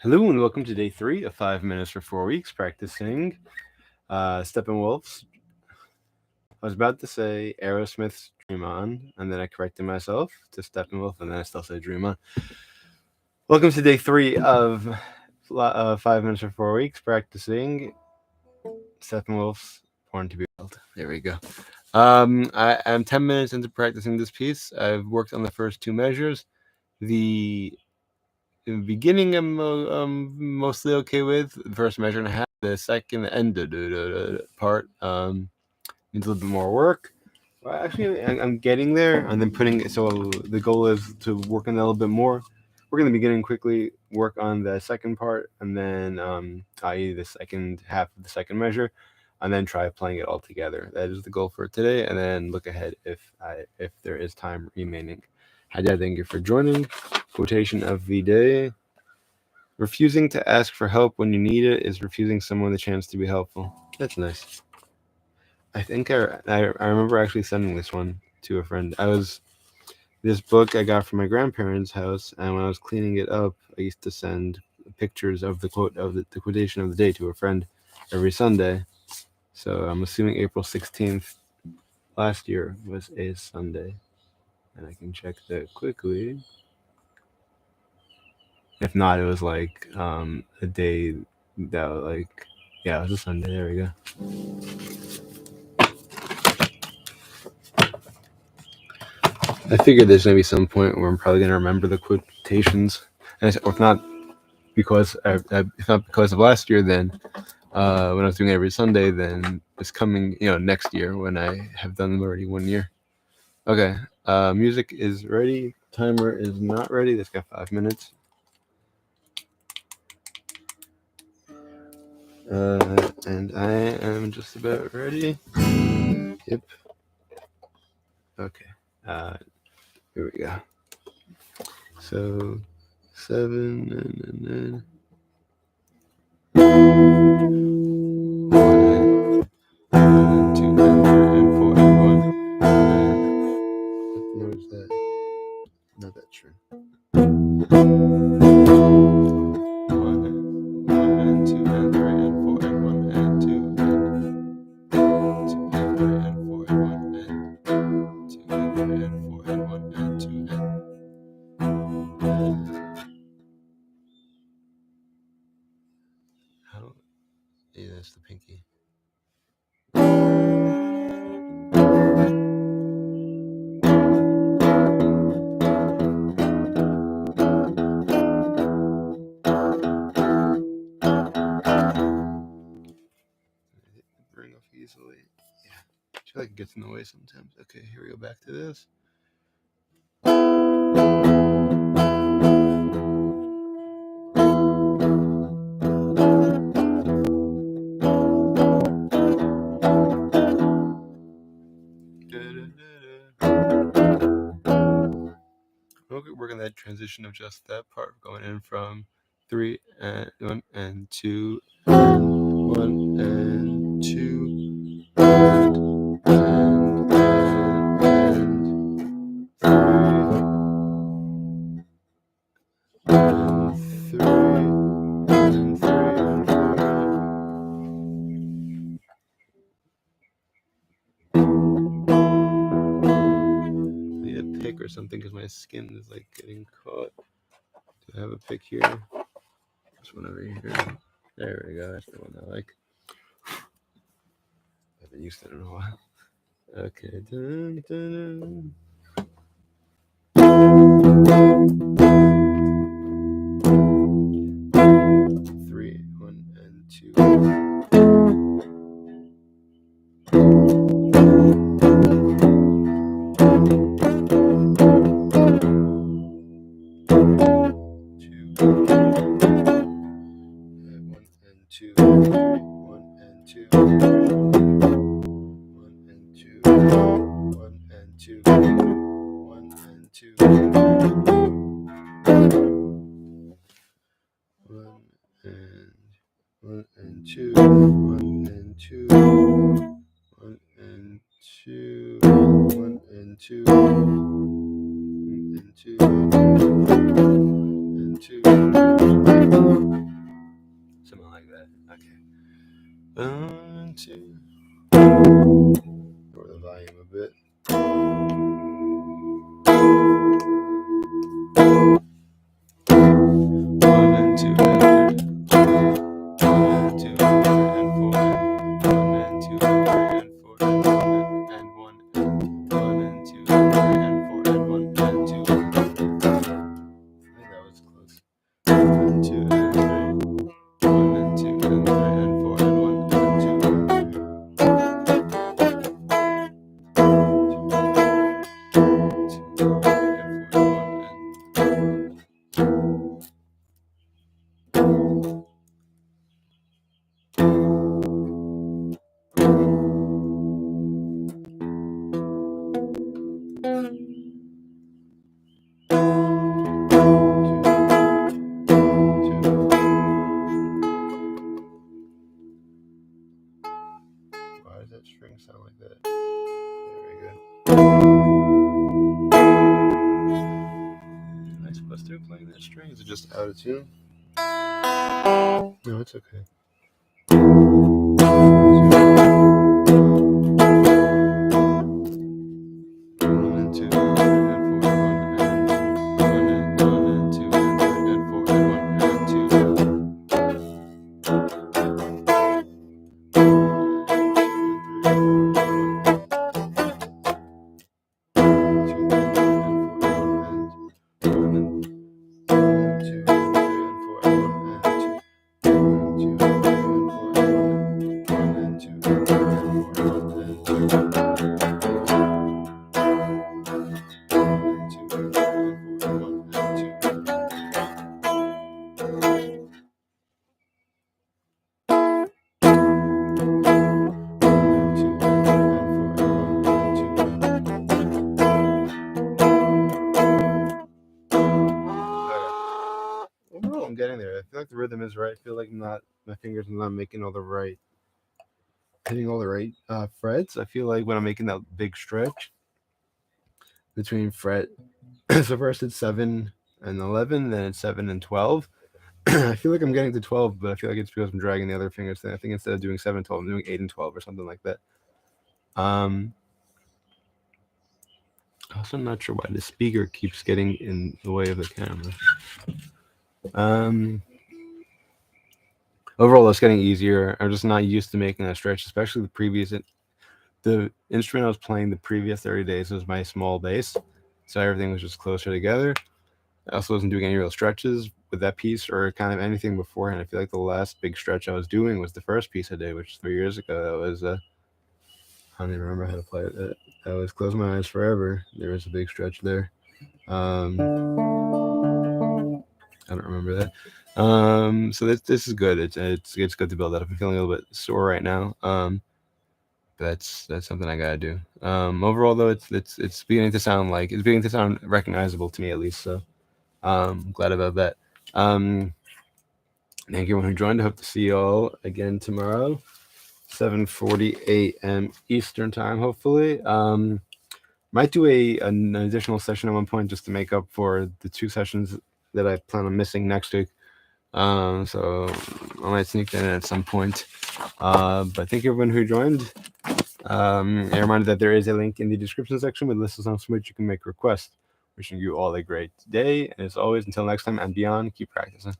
Hello and welcome to day 3 of 5 minutes for 4 weeks practicing Steppenwolf's. I was about to say Aerosmith's Dream On, and then I corrected myself to Steppenwolf, and then I still said Dream On. Welcome to day 3 of 5 minutes for 4 weeks practicing Steppenwolf's Born to be Wild. There we go. I am 10 minutes into practicing this piece. I've worked on the first 2 measures. The beginning I'm mostly okay with. The first measure and a half. The second end part needs a little bit more work. Well, actually, I'm getting there, and then putting it. So the goal is to work on that a little bit more. Work in the beginning quickly, work on the second part, and then i.e. the second half of the second measure, and then try playing it all together. That is the goal for today, and then look ahead if there is time remaining. Hadia, thank you for joining. Quotation of the day. Refusing to ask for help when you need it is refusing someone the chance to be helpful. That's nice. I think I remember actually sending this one to a friend. This book I got from my grandparents' house, and when I was cleaning it up, I used to send pictures of the quote of the quotation of the day to a friend every Sunday. So I'm assuming April 16th last year was a Sunday, and I can check that quickly. If not, it was like a day that like, yeah, it was a Sunday. There we go. I figured there's gonna be some point where I'm probably gonna remember the quotations, and if not because of last year, then when I was doing it every Sunday, then it's coming, next year when I have done them already 1 year. Okay, music is ready. Timer is not ready. That's got 5 minutes. And I am just about ready. Yep. Okay. Here we go. So 7 and then 1 and 2 and 3 and 4 and 1. What note is that? Not that true. 1 and 2 and 3 and 4 and 1 and 2 and 2 and 3 and 4 and 1 and 2 and 3 and 4 and 1 and 2 and yeah, that's the pinky. Bring off easily. Yeah. I feel like it gets in the way sometimes. Okay, here we go back to this. Okay, work on that transition of just that part, going in from 3 and 1 and 2 and 1 and 2 and 3 and 3 and 3 and 4. I need a pick or something because my skin is like getting caught. Do I have a pick here? This one over here. There we go. That's the one I like. I haven't used it in a while. Okay. Dun, dun, dun. 3, 1 and 2. 2, 1 and 2, 1 and 2, 1 and 2, 1 and 2, 1 and 2, 1 and 2, 1 and 2, 1 and 2, 1 and 2, and 2. Something like that. Okay. 1, 2. Lower the volume a bit. 1 and 2 and 3. 1 and 2 and 3 and 4. 1 and 2 and 3 and 4 and 1 and 1 and 2 and 3 and 4 and 1 and 2 and 3. I think that was close. 1 and 2 and 3. 1 and 2 and 3 and 4 and 1 and 2 and 3. 2 and 3 and 4 and 1 Why does that string sound like that? Very good. Am I supposed to be playing that string? Is it just out of tune? No, it's okay. 1 and 2 and 3 and 4 and 1 and 1 and 2 and 3 and 4 and 1 and 2 and I'm getting there. I feel like the rhythm is right. I feel like my fingers are not making hitting all the right frets. I feel like when I'm making that big stretch between fret, so first it's 7 and 11, then it's 7 and 12. I feel like I'm getting to 12, but I feel like it's because I'm dragging the other fingers. I think instead of doing 7 and 12, I'm doing 8 and 12 or something like that. Also, I'm not sure why the speaker keeps getting in the way of the camera. Overall, it's getting easier. I'm just not used to making that stretch, especially the instrument I was playing the previous 30 days was my small bass, so everything was just closer together. I also wasn't doing any real stretches with that piece or kind of anything beforehand. I feel like the last big stretch I was doing was the first piece I did, which was 3 years ago. That was I don't even remember how to play it. That was Close My Eyes Forever. There was a big stretch there. I don't remember that. So this is good. It's good to build that up. I'm feeling a little bit sore right now. But that's something I gotta do. Overall though, it's beginning to sound recognizable to me at least. So I'm glad about that. Thank you everyone who joined. I hope to see you all again tomorrow, 7:40 a.m. Eastern time, hopefully. Might do an additional session at one point just to make up for the 2 sessions that I plan on missing next week. So I might sneak that in at some point. But thank you everyone who joined. A reminder that there is a link in the description section with lists of songs from which you can make requests. Wishing you all a great day, and as always, until next time and beyond, keep practicing.